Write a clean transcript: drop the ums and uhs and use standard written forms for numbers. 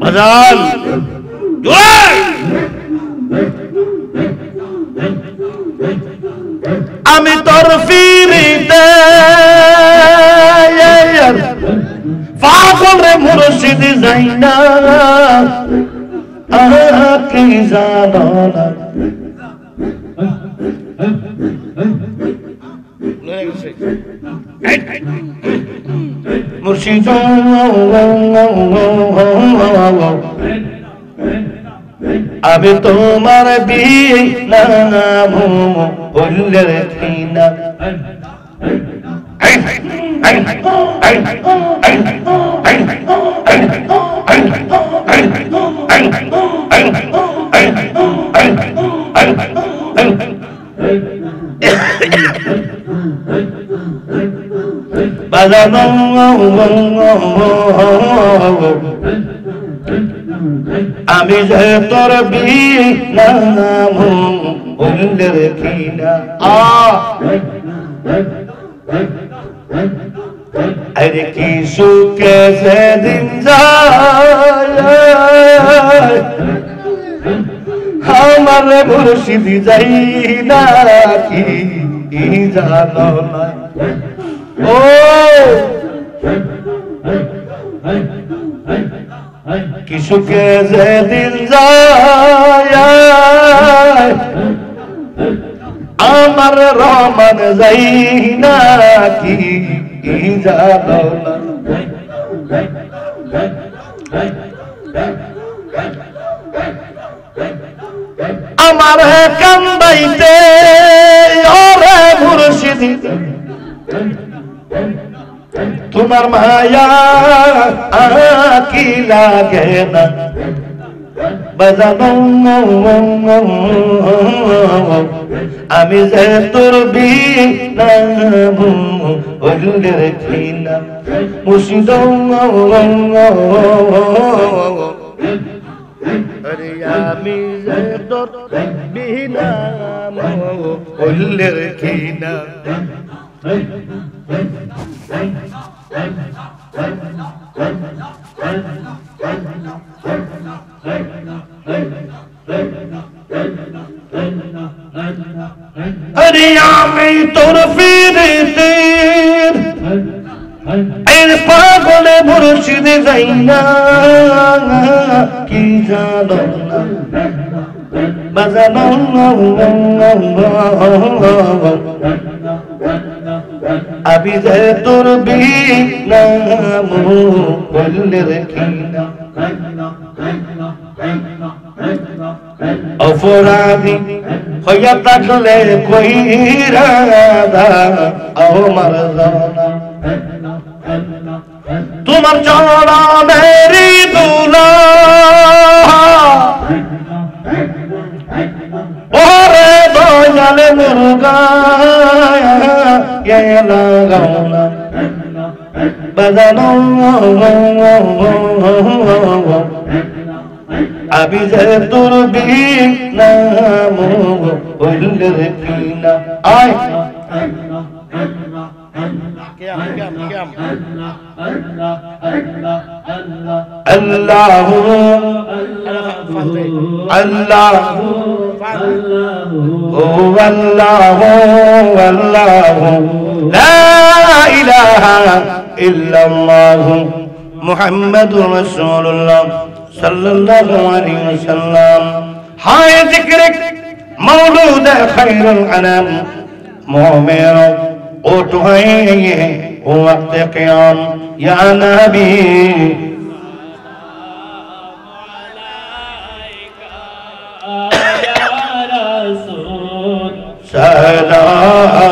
বাজান আমি তোর ফিরিতে পাগল রে মুর্শিদ যাই না কি জানো না মুর্শিদ আমি তোমার বিনা বললে না বাজানো আমি যে তোর বিনা বললে না अरे किसु कैसे दिन जाए हमारे मुर्शिद जाइना की जानो ना ओ किसु कैसे दिन जाए আমার রহমান যাইনা কি জানো না আমার কান্দাইতে ওরে মুর্শিদ তোমার মায়া কি লাগে না বাজানো আমি যে তোর বিনা বললে না মুর্শিদ আরে আমি যে তোর বিনা বললে না अरे मैं तोर फिरते पागल मुर्शिद जाइना की जानो ना बजानो अभी जे तोर बिना बोलले रखीना অপরাধী হইয়া থাকলে কইরা আমার জানা তোমার চরণের দুলা ওরে দয়ালে মুরগা লাগাও না বাজানো আমি যে তোর বিনা বললে না আয় আল্লাহ আল্লাহ ও আল্লাহ আল্লাহ লা ইলাহা ইল্লাল্লাহ মুহাম্মাদুর রাসূলুল্লাহ सल्लल्लाहु अलैहि वसल्लम हाय जिक्र मौलूद खैरुल अनम मोमेर उठ है वक्त क़याम या नबी या रसूल सलाम